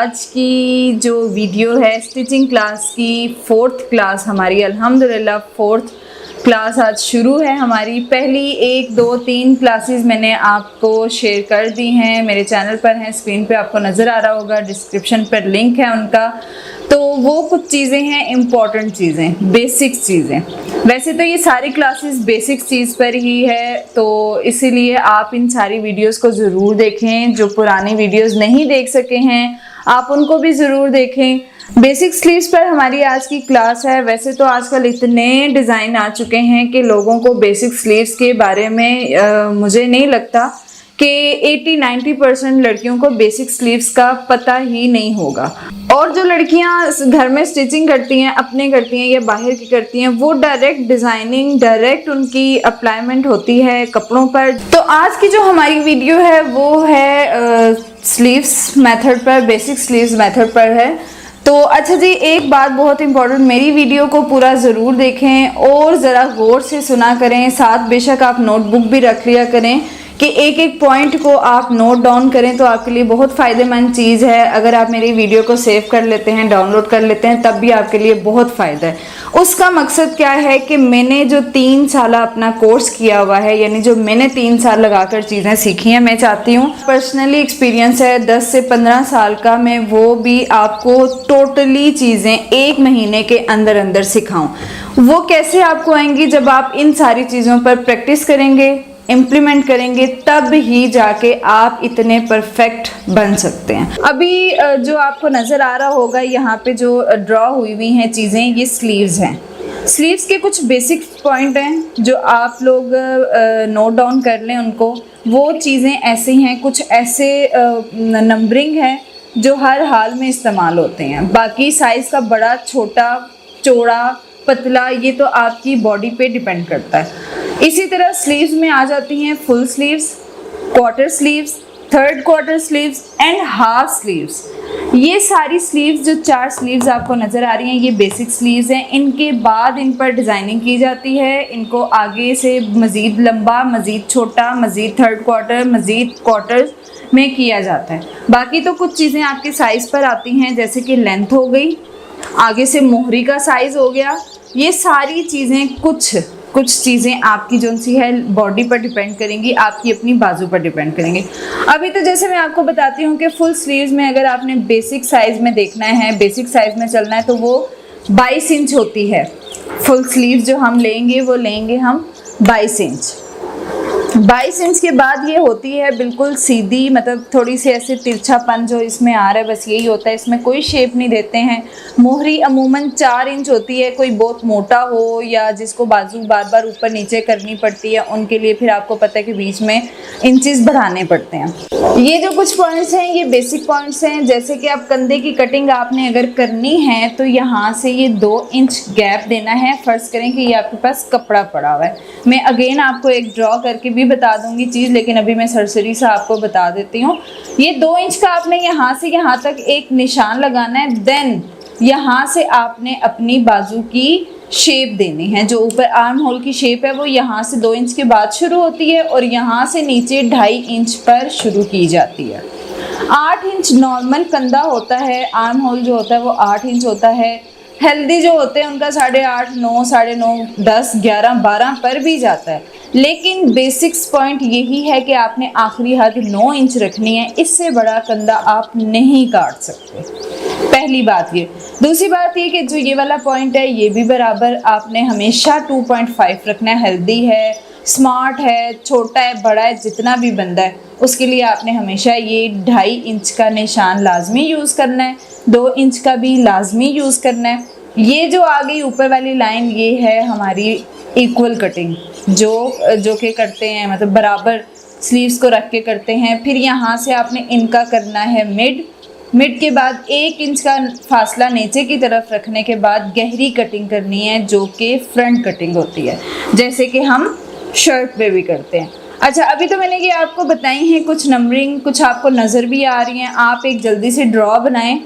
आज की जो वीडियो है स्टिचिंग क्लास की 4th क्लास हमारी, अल्हम्दुलिल्लाह 4th क्लास आज शुरू है हमारी। पहली 1, 2, 3 क्लासेस मैंने आपको शेयर कर दी हैं, मेरे चैनल पर हैं, स्क्रीन पे आपको नज़र आ रहा होगा, डिस्क्रिप्शन पर लिंक है उनका। तो वो कुछ चीज़ें हैं इम्पॉर्टेंट चीज़ें, बेसिक्स चीज़ें। वैसे तो ये सारी क्लासेस बेसिक्स चीज़ पर ही है, तो इसीलिए आप इन सारी वीडियोस को ज़रूर देखें। जो पुरानी वीडियोस नहीं देख सके हैं आप उनको भी ज़रूर देखें। बेसिक स्लीव्स पर हमारी आज की क्लास है। वैसे तो आजकल इतने डिज़ाइन आ चुके हैं कि लोगों को बेसिक स्लीव्स के बारे में मुझे नहीं लगता कि 80-90% लड़कियों को बेसिक स्लीव्स का पता ही नहीं होगा। और जो लड़कियां घर में स्टिचिंग करती हैं, अपने करती हैं या बाहर की करती हैं, वो डायरेक्ट डिज़ाइनिंग, डायरेक्ट उनकी अप्लाईमेंट होती है कपड़ों पर। तो आज की जो हमारी वीडियो है वो है स्लीव्स मेथड पर, बेसिक स्लीव्स मेथड पर है। तो अच्छा जी, एक बात बहुत इंपॉर्टेंट, मेरी वीडियो को पूरा ज़रूर देखें और ज़रा गौर से सुना करें। साथ बेशक आप नोटबुक भी रख लिया करें कि एक एक पॉइंट को आप नोट डाउन करें, तो आपके लिए बहुत फ़ायदेमंद चीज़ है। अगर आप मेरी वीडियो को सेव कर लेते हैं, डाउनलोड कर लेते हैं, तब भी आपके लिए बहुत फ़ायदा है। उसका मकसद क्या है कि मैंने जो 3 साल अपना कोर्स किया हुआ है, यानी जो मैंने 3 साल लगाकर चीज़ें सीखी हैं, मैं चाहती हूँ, पर्सनली एक्सपीरियंस है 10 से 15 साल का, मैं वो भी आपको टोटली चीज़ें 1 महीने के अंदर अंदर सिखाऊं। वो कैसे आपको आएंगी? जब आप इन सारी चीज़ों पर प्रैक्टिस करेंगे, इम्प्लीमेंट करेंगे, तब ही जाके आप इतने परफेक्ट बन सकते हैं। अभी जो आपको नज़र आ रहा होगा यहाँ पे जो ड्रॉ हुई हुई हैं चीज़ें, ये स्लीव्स हैं। स्लीव्स के कुछ बेसिक पॉइंट हैं जो आप लोग नोट डाउन कर लें उनको। वो चीज़ें ऐसी हैं, कुछ ऐसे नंबरिंग है जो हर हाल में इस्तेमाल होते हैं। बाकी साइज़ का बड़ा, छोटा, चौड़ा, पतला, ये तो आपकी बॉडी पे डिपेंड करता है। इसी तरह स्लीव्स में आ जाती हैं full sleeves, quarter sleeves, third quarter sleeves and half sleeves. ये सारी स्लीव्स, जो 4 स्लीव्स आपको नज़र आ रही हैं, ये बेसिक स्लीव्स हैं। इनके बाद इन पर डिज़ाइनिंग की जाती है। इनको आगे से मज़ीद लंबा, मज़ीद छोटा, मज़ीद थर्ड क्वार्टर, मज़ीद क्वार्टर में किया जाता है। बाकी तो कुछ चीज़ें आपके साइज़ पर आती हैं, जैसे कि लेंथ हो गई, आगे से मोहरी का साइज़ हो गया। ये सारी चीज़ें कुछ चीज़ें आपकी जो सी है बॉडी पर डिपेंड करेंगी, आपकी अपनी बाजू पर डिपेंड करेंगी। अभी तो जैसे मैं आपको बताती हूँ कि फुल स्लीव्स में अगर आपने बेसिक साइज़ में देखना है, बेसिक साइज़ में चलना है, तो वो 22 इंच होती है। फुल स्लीव्स जो हम लेंगे वो लेंगे हम 22 इंच। 22 इंच के बाद ये होती है बिल्कुल सीधी, मतलब थोड़ी सी ऐसे तिरछापन जो इसमें आ रहा है, बस यही होता है, इसमें कोई शेप नहीं देते हैं। मोहरी अमूमन 4 इंच होती है। कोई बहुत मोटा हो या जिसको बाजू बार बार ऊपर नीचे करनी पड़ती है, उनके लिए फिर आपको पता है कि बीच में इंचेस बढ़ाने पड़ते हैं। ये जो कुछ पॉइंट्स हैं ये बेसिक पॉइंट्स हैं। जैसे कि आप कंधे की कटिंग आपने अगर करनी है तो यहाँ से ये 2 इंच गैप देना है। फर्ज करें कि ये आपके पास कपड़ा पड़ा हुआ है। मैं अगेन आपको एक ड्रॉ करके भी बता दूंगी चीज़, लेकिन अभी मैं सरसरी से आपको बता देती हूँ। ये 2 इंच का आपने यहाँ से यहाँ तक एक निशान लगाना है। देन यहाँ से आपने अपनी बाजू की शेप देनी है। जो ऊपर आर्म होल की शेप है वो यहाँ से 2 इंच के बाद शुरू होती है और यहाँ से नीचे 2.5 इंच पर शुरू की जाती है। 8 इंच नॉर्मल कंधा होता है, आर्म होल जो होता है वो 8 इंच होता है। हेल्दी जो होते हैं उनका 8.5, 9, 9.5, 10, 11, 12 पर भी जाता है। लेकिन बेसिक्स पॉइंट यही है कि आपने आखिरी हद 9 इंच रखनी है। इससे बड़ा कंधा आप नहीं काट सकते, पहली बात ये। दूसरी बात ये कि जो ये वाला पॉइंट है ये भी बराबर आपने हमेशा 2.5 रखना है। हेल्दी है, स्मार्ट है, छोटा है, बड़ा है, जितना भी बंदा है उसके लिए आपने हमेशा ये 2.5 इंच का निशान लाजमी यूज़ करना है। 2 इंच का भी लाजमी यूज़ करना है। ये जो आ गई ऊपर वाली लाइन, ये है हमारी इक्वल कटिंग जो कि करते हैं, मतलब बराबर स्लीव्स को रख के करते हैं। फिर यहाँ से आपने इनका करना है मिड के बाद 1 इंच का फासला नीचे की तरफ रखने के बाद गहरी कटिंग करनी है, जो कि फ्रंट कटिंग होती है, जैसे कि हम शर्ट पे भी करते हैं। अच्छा, अभी तो मैंने ये आपको बताई हैं कुछ नंबरिंग, कुछ आपको नज़र भी आ रही हैं। आप एक जल्दी से ड्रॉ बनाएं,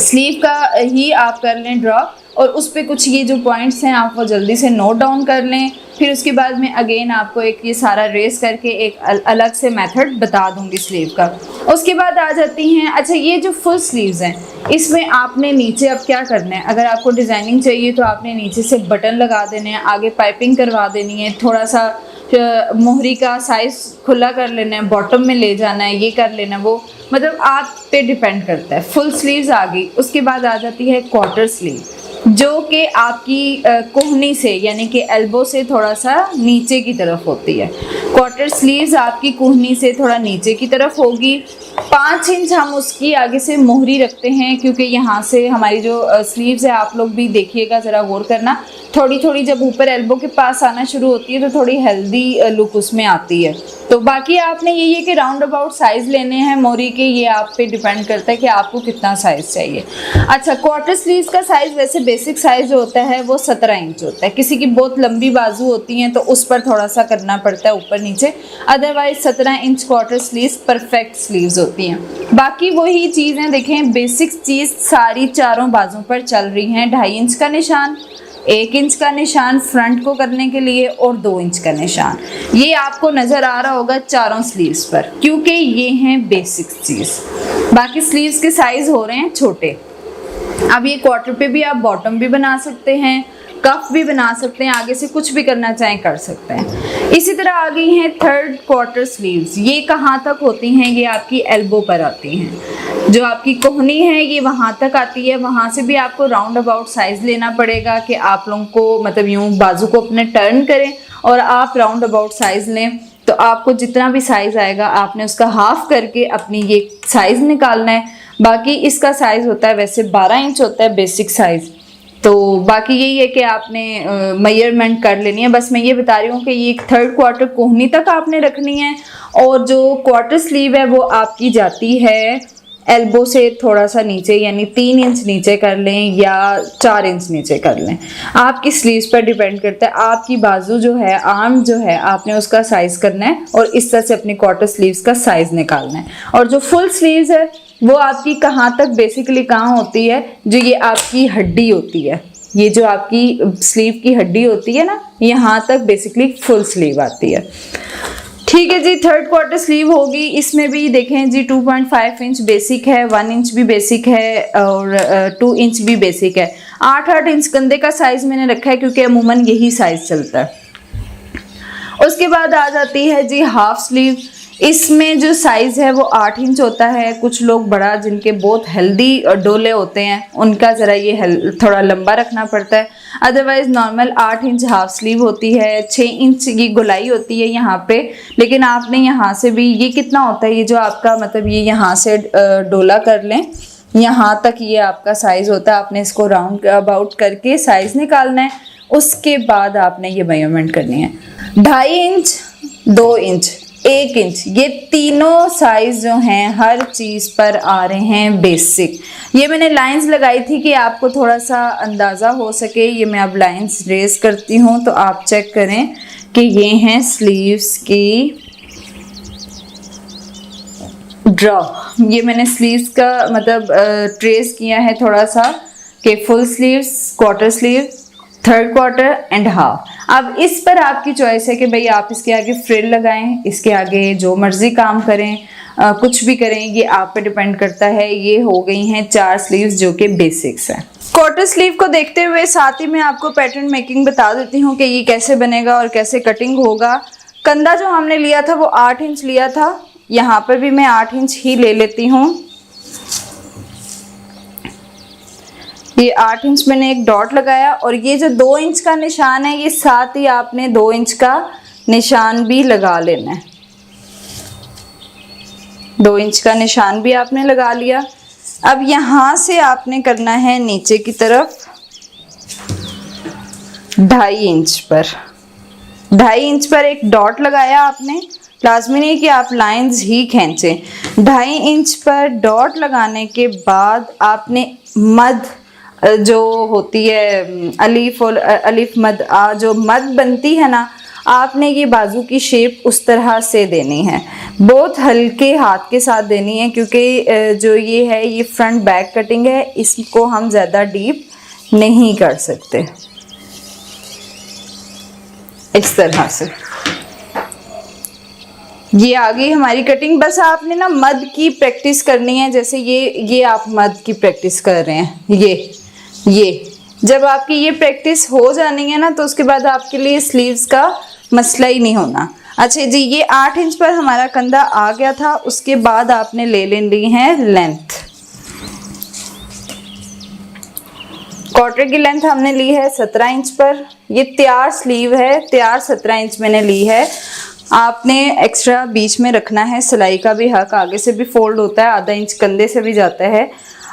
स्लीव का ही आप कर लें ड्रॉ। और उस पे कुछ ये जो पॉइंट्स हैं आप वो जल्दी से नोट डाउन कर लें। फिर उसके बाद मैं अगेन आपको एक ये सारा रेस करके एक अलग से मेथड बता दूंगी स्लीव का। उसके बाद आ जाती हैं, अच्छा ये जो फुल स्लीव्स हैं इसमें आपने नीचे अब क्या करना है, अगर आपको डिज़ाइनिंग चाहिए तो आपने नीचे से बटन लगा देने हैं, आगे पाइपिंग करवा देनी है, थोड़ा सा मोहरी का साइज़ खुला कर लेना है, बॉटम में ले जाना है, ये कर लेना है, वो मतलब आप पे डिपेंड करता है। फुल स्लीव्स आ गई। उसके बाद आ जाती है क्वार्टर स्लीव, जो कि आपकी कोहनी से यानी कि एल्बो से थोड़ा सा नीचे की तरफ होती है। क्वार्टर स्लीव्स आपकी कोहनी से थोड़ा नीचे की तरफ होगी। 5 इंच हम उसकी आगे से मोहरी रखते हैं, क्योंकि यहाँ से हमारी जो स्लीव्स है, आप लोग भी देखिएगा ज़रा गौर करना, थोड़ी थोड़ी जब ऊपर एल्बो के पास आना शुरू होती है तो थोड़ी हेल्दी लुक उसमें आती है। तो बाकी आपने यही है कि राउंड अबाउट साइज़ लेने हैं मोहरी के, ये आप पे डिपेंड करता है कि आपको कितना साइज़ चाहिए। अच्छा, क्वार्टर स्लीव्स का साइज़ वैसे बेसिक साइज़ जो होता है वो 17 इंच होता है। किसी की बहुत लंबी बाजू होती हैं तो उस पर थोड़ा सा करना पड़ता है ऊपर नीचे, otherwise 17 inch quarter sleeves perfect sleeves होती हैं। बाकी वही चीज़ें देखें, बेसिक चीज़ सारी चारों बाजू पर चल रही हैं। 2.5 इंच का निशान, 1 इंच का निशान फ्रंट को करने के लिए और 2 इंच का निशान, ये आपको नज़र आ रहा होगा चारों स्लीव्स पर, क्योंकि ये हैं बेसिक चीज़। बाकी स्लीव्स के साइज़ हो रहे हैं छोटे। अब ये क्वार्टर पे भी आप बॉटम भी बना सकते हैं, कफ भी बना सकते हैं, आगे से कुछ भी करना चाहें कर सकते हैं। इसी तरह आ गई हैं थर्ड क्वार्टर स्लीव्स। ये कहाँ तक होती हैं, ये आपकी एल्बो पर आती हैं। जो आपकी कोहनी है ये वहाँ तक आती है। वहाँ से भी आपको राउंड अबाउट साइज़ लेना पड़ेगा कि आप लोगों को मतलब यूँ बाजू को अपने टर्न करें और आप राउंड अबाउट साइज़ लें। तो आपको जितना भी साइज़ आएगा आपने उसका हाफ करके अपनी ये साइज़ निकालना है। बाकी इसका साइज़ होता है वैसे 12 इंच होता है बेसिक साइज़। तो बाकी यही है कि आपने मेजरमेंट कर लेनी है। बस मैं ये बता रही हूँ कि ये थर्ड क्वार्टर कोहनी तक आपने रखनी है, और जो क्वार्टर स्लीव है वो आपकी जाती है एल्बो से थोड़ा सा नीचे, यानी 3 इंच नीचे कर लें या 4 इंच नीचे कर लें, आपकी स्लीव्स पर डिपेंड करता है। आपकी बाजू जो है, आर्म जो है, आपने उसका साइज़ करना है और इस तरह से अपनी क्वार्टर स्लीव्स का साइज़ निकालना है। और जो फुल स्लीव्स है वो आपकी कहाँ तक बेसिकली कहाँ होती है, जो ये आपकी हड्डी होती है, ये जो आपकी स्लीव की हड्डी होती है ना, यहाँ तक बेसिकली फुल स्लीव आती है। ठीक है जी, थर्ड क्वार्टर स्लीव होगी। इसमें भी देखें जी 2.5 इंच बेसिक है, 1 इंच भी बेसिक है और 2 इंच भी बेसिक है। 8-8 इंच कंधे का साइज मैंने रखा है क्योंकि अमूमन यही साइज चलता है। उसके बाद आ जाती है जी हाफ स्लीव। इसमें जो साइज़ है वो 8 इंच होता है। कुछ लोग बड़ा, जिनके बहुत हेल्दी डोले होते हैं, उनका ज़रा ये थोड़ा लंबा रखना पड़ता है। Otherwise normal 8 inch half sleeve होती है। 6 इंच की गोलाई होती है यहाँ पे, लेकिन आपने यहाँ से भी, ये कितना होता है, ये जो आपका मतलब ये यहाँ से डोला कर लें, यहाँ तक ये आपका साइज़ होता है। आपने इसको राउंड अबाउट करके साइज़ निकालना है। उसके बाद आपने ये मेजरमेंट करनी है। 2.5 इंच, 2 इंच, 1 इंच, ये तीनों साइज जो हैं हर चीज़ पर आ रहे हैं बेसिक। ये मैंने लाइंस लगाई थी कि आपको थोड़ा सा अंदाज़ा हो सके। ये मैं अब लाइंस रेज करती हूँ तो आप चेक करें कि ये हैं स्लीव्स की ड्रॉ। ये मैंने स्लीव्स का मतलब ट्रेस किया है थोड़ा सा कि full sleeves, quarter sleeve, third quarter and half. अब इस पर आपकी चॉइस है कि भाई आप इसके आगे फ्रिल लगाएं, इसके आगे जो मर्जी काम करें, कुछ भी करें, ये आप पे डिपेंड करता है। ये हो गई हैं 4 स्लीव्स जो कि बेसिक्स हैं। क्वार्टर स्लीव को देखते हुए साथ ही मैं आपको पैटर्न मेकिंग बता देती हूँ कि ये कैसे बनेगा और कैसे कटिंग होगा। कंधा जो हमने लिया था वो 8 इंच लिया था, यहाँ पर भी मैं 8 इंच ही ले लेती हूँ। ये 8 इंच मैंने एक डॉट लगाया, और ये जो 2 इंच का निशान है ये साथ ही आपने 2 इंच का निशान भी लगा लेना है। 2 इंच का निशान भी आपने लगा लिया। अब यहाँ से आपने करना है नीचे की तरफ 2.5 इंच पर, 2.5 इंच पर एक डॉट लगाया आपने। लाजमी नहीं कि आप लाइंस ही खींचें। 2.5 इंच पर डॉट लगाने के बाद आपने मद जो होती है अलीफ और अलिफ मद, जो मद बनती है ना, आपने ये बाजू की शेप उस तरह से देनी है। बहुत हल्के हाथ के साथ देनी है क्योंकि जो ये है ये फ्रंट बैक कटिंग है, इसको हम ज़्यादा डीप नहीं कर सकते। इस तरह से ये आ गई हमारी कटिंग। बस आपने ना मद की प्रैक्टिस करनी है। जैसे ये आप मद की प्रैक्टिस कर रहे हैं, ये जब आपकी ये प्रैक्टिस हो जानी है ना, तो उसके बाद आपके लिए स्लीव्स का मसला ही नहीं होना। अच्छा जी, ये 8 इंच पर हमारा कंधा आ गया था। उसके बाद आपने ले लेनी है लेंथ। क्वार्टर की लेंथ हमने ली है 17 इंच पर। ये तैयार स्लीव है, तैयार 17 इंच मैंने ली है। आपने एक्स्ट्रा बीच में रखना है। सिलाई का भी हक आगे से भी फोल्ड होता है, आधा इंच कंधे से भी जाता है।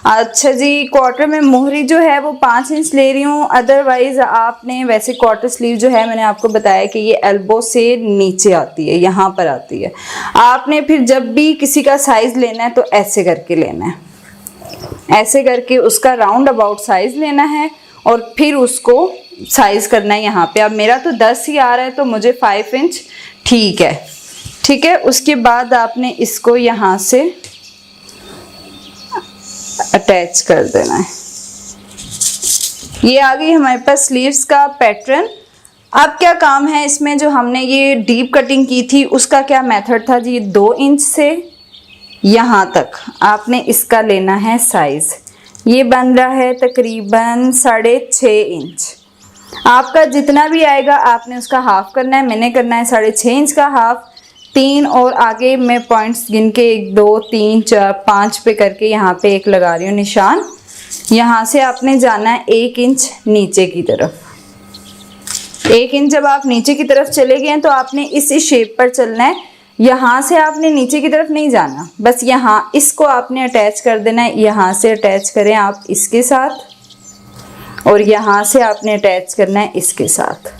अच्छा जी, क्वार्टर में मोहरी जो है वो 5 इंच ले रही हूँ। अदरवाइज आपने वैसे क्वार्टर स्लीव जो है, मैंने आपको बताया कि ये एल्बो से नीचे आती है, यहाँ पर आती है। आपने फिर जब भी किसी का साइज लेना है तो ऐसे करके लेना है, ऐसे करके उसका राउंड अबाउट साइज लेना है और फिर उसको साइज करना है यहाँ पे। अब मेरा तो 10 ही आ रहा है तो मुझे 5 इंच ठीक है, ठीक है। उसके बाद आपने इसको यहाँ से अटैच कर देना है। ये आ गई हमारे पास स्लीव्स का पैटर्न। अब क्या काम है इसमें, जो हमने ये डीप कटिंग की थी उसका क्या मेथड था जी। 2 इंच से यहाँ तक आपने इसका लेना है साइज। ये बन रहा है तकरीबन 6.5 इंच। आपका जितना भी आएगा आपने उसका हाफ करना है। मैंने करना है 6.5 इंच का हाफ। 3 और आगे मैं पॉइंट्स गिन के 1 2 3 4 5 पे करके यहाँ पे एक लगा रही हूँ निशान। यहाँ से आपने जाना है 1 इंच नीचे की तरफ। 1 इंच जब आप नीचे की तरफ चले गए हैं तो आपने इस शेप पर चलना है। यहाँ से आपने नीचे की तरफ नहीं जाना, बस यहाँ इसको आपने अटैच कर देना है। यहाँ से अटैच करें आप इसके साथ और यहाँ से आपने अटैच करना है इसके साथ।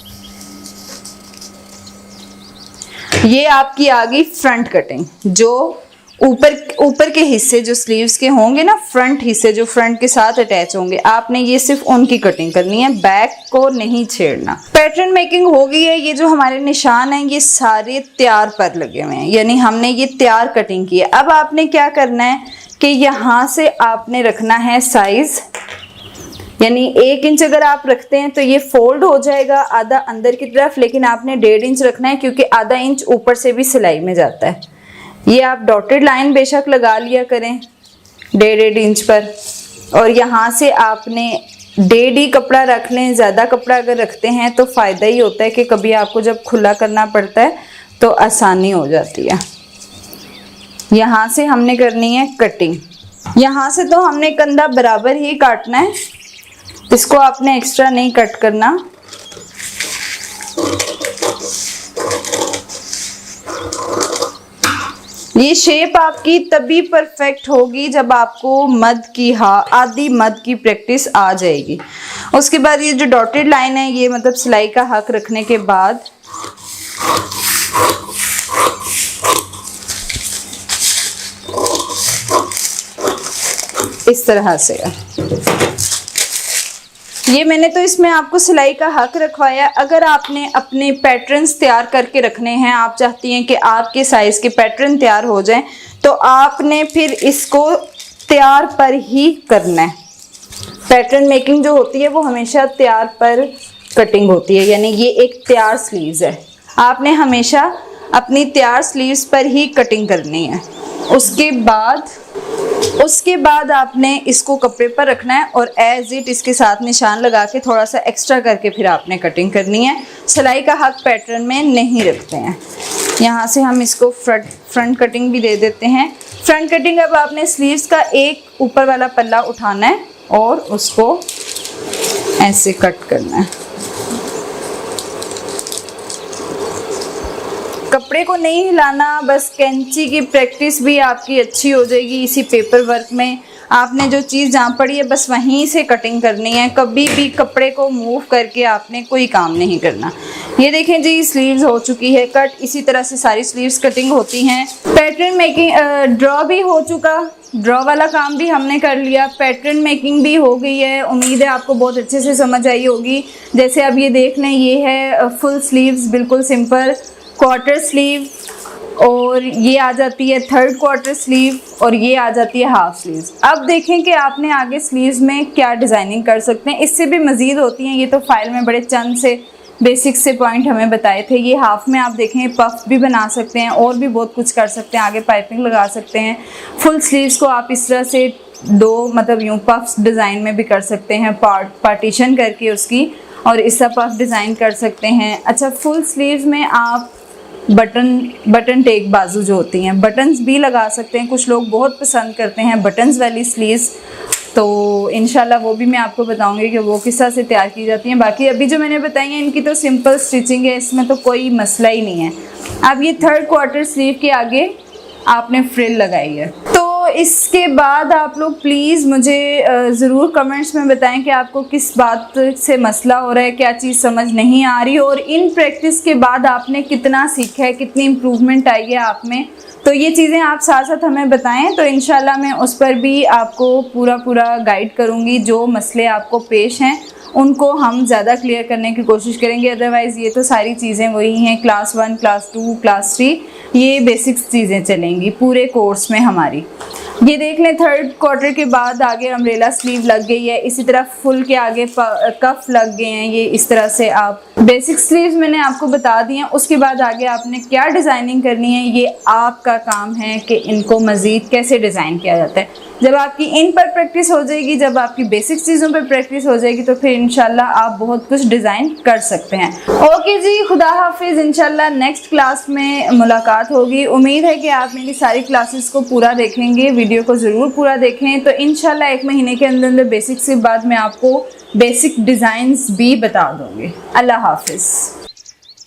ये आपकी आ गई फ्रंट कटिंग। जो ऊपर के हिस्से जो स्लीव्स के होंगे ना, फ्रंट हिस्से जो फ्रंट के साथ अटैच होंगे, आपने ये सिर्फ उनकी कटिंग करनी है, बैक को नहीं छेड़ना। पैटर्न मेकिंग हो गई है। ये जो हमारे निशान हैं ये सारे तैयार पर लगे हुए हैं, यानी हमने ये तैयार कटिंग की है। अब आपने क्या करना है कि यहाँ से आपने रखना है साइज, यानी 1 इंच अगर आप रखते हैं तो ये फोल्ड हो जाएगा आधा अंदर की तरफ, लेकिन आपने 1.5 इंच रखना है क्योंकि आधा इंच ऊपर से भी सिलाई में जाता है। ये आप डॉटेड लाइन बेशक लगा लिया करें 1.5 इंच पर, और यहाँ से आपने 1.5 ही कपड़ा रख लें। ज़्यादा कपड़ा अगर रखते हैं तो फ़ायदा ही होता है कि कभी आपको जब खुला करना पड़ता है तो आसानी हो जाती है। यहाँ से हमने करनी है कटिंग। यहाँ से तो हमने कंधा बराबर ही काटना है, इसको आपने एक्स्ट्रा नहीं कट करना। ये शेप आपकी तभी परफेक्ट होगी जब आपको मद की आधी मद की प्रैक्टिस आ जाएगी। उसके बाद ये जो डॉटेड लाइन है ये मतलब सिलाई का हक रखने के बाद इस तरह से ये मैंने तो इसमें आपको सिलाई का हक रखवाया। अगर आपने अपने पैटर्न्स तैयार करके रखने हैं, आप चाहती हैं कि आपके साइज के पैटर्न तैयार हो जाएं, तो आपने फिर इसको तैयार पर ही करना है। पैटर्न मेकिंग जो होती है वो हमेशा तैयार पर कटिंग होती है, यानी ये एक तैयार स्लीव्स है। आपने हमेशा अपनी तैयार स्लीव्स पर ही कटिंग करनी है। उसके बाद आपने इसको कपड़े पर रखना है और एज इट इसके साथ निशान लगा के थोड़ा सा एक्स्ट्रा करके फिर आपने कटिंग करनी है। सिलाई का हक पैटर्न में नहीं रखते हैं। यहाँ से हम इसको फ्रंट कटिंग भी दे देते हैं। फ्रंट कटिंग अब आपने स्लीव्स का एक ऊपर वाला पल्ला उठाना है और उसको ऐसे कट करना है। कपड़े को नहीं हिलाना, बस कैंची की प्रैक्टिस भी आपकी अच्छी हो जाएगी। इसी पेपर वर्क में आपने जो चीज़ जहाँ पड़ी है बस वहीं से कटिंग करनी है। कभी भी कपड़े को मूव करके आपने कोई काम नहीं करना। ये देखें जी, स्लीव्स हो चुकी है कट। इसी तरह से सारी स्लीव्स कटिंग होती हैं। पैटर्न मेकिंग ड्रॉ भी हो चुका, ड्रॉ वाला काम भी हमने कर लिया। पैटर्न मेकिंग भी हो गई है। उम्मीद है आपको बहुत अच्छे से समझ आई होगी। जैसे अब ये देख लें, ये है फुल स्लीव्स, बिल्कुल सिंपल। क्वार्टर स्लीव और ये आ जाती है 3rd क्वार्टर स्लीव और ये आ जाती है हाफ स्लीव्स। अब देखें कि आपने आगे स्लीव्स में क्या डिज़ाइनिंग कर सकते हैं, इससे भी मज़ीद होती हैं। ये तो फाइल में बड़े चंद से बेसिक से पॉइंट हमें बताए थे। ये हाफ में आप देखें पफ भी बना सकते हैं और भी बहुत कुछ कर सकते हैं, आगे पाइपिंग लगा सकते हैं। फुल स्लीव्स को आप इस तरह से दो मतलब यूँ पफ्स डिज़ाइन में भी कर सकते हैं, पार्टीशन करके उसकी, और इस तरह पफ डिज़ाइन कर सकते हैं। अच्छा, फुल स्लीव्स में आप बटन टेक बाजू जो होती हैं बटन्स भी लगा सकते हैं। कुछ लोग बहुत पसंद करते हैं बटन्स वाली स्लीव्स, तो इंशाल्लाह वो भी मैं आपको बताऊंगी कि वो किस तरह से तैयार की जाती हैं। बाकी अभी जो मैंने बताई हैं इनकी तो सिंपल स्टिचिंग है, इसमें तो कोई मसला ही नहीं है। अब ये 3rd क्वार्टर स्लीव के आगे आपने फ्रिल लगाई है। तो इसके बाद आप लोग प्लीज़ मुझे ज़रूर कमेंट्स में बताएं कि आपको किस बात से मसला हो रहा है, क्या चीज़ समझ नहीं आ रही, और इन प्रैक्टिस के बाद आपने कितना सीखा है, कितनी इम्प्रूवमेंट आई है आप में। तो ये चीज़ें आप साथ साथ हमें बताएं, तो इंशाल्लाह मैं उस पर भी आपको पूरा गाइड करूँगी। जो मसले आपको पेश हैं उनको हम ज़्यादा क्लियर करने की कोशिश करेंगे। अदरवाइज़ ये तो सारी चीज़ें वही हैं, क्लास 1, क्लास 2, क्लास 3, ये बेसिक्स चीज़ें चलेंगी पूरे कोर्स में हमारी। ये देख लें 3rd क्वार्टर के बाद आगे अम्ब्रेला स्लीव लग गई है, इसी तरह फुल के आगे कफ लग गए हैं। ये इस तरह से आप बेसिक स्लीव्स मैंने आपको बता दी हैं। उसके बाद आगे आपने क्या डिज़ाइनिंग करनी है ये आपका काम है कि इनको मज़ीद कैसे डिज़ाइन किया जाता है। जब आपकी इन पर प्रैक्टिस हो जाएगी, जब आपकी बेसिक चीज़ों पर प्रैक्टिस हो जाएगी, तो फिर इंशाल्लाह आप बहुत कुछ डिज़ाइन कर सकते हैं। ओके जी, खुदा हाफिज़। इंशाल्लाह नेक्स्ट क्लास में मुलाकात होगी। उम्मीद है कि आप मेरी सारी क्लासेस को पूरा देखेंगे, वीडियो को ज़रूर पूरा देखें। तो इंशाल्लाह 1 महीने के अंदर बेसिक्स के बाद मैं आपको बेसिक डिज़ाइंस भी बता दूँगी। अल्लाह हाफिज़।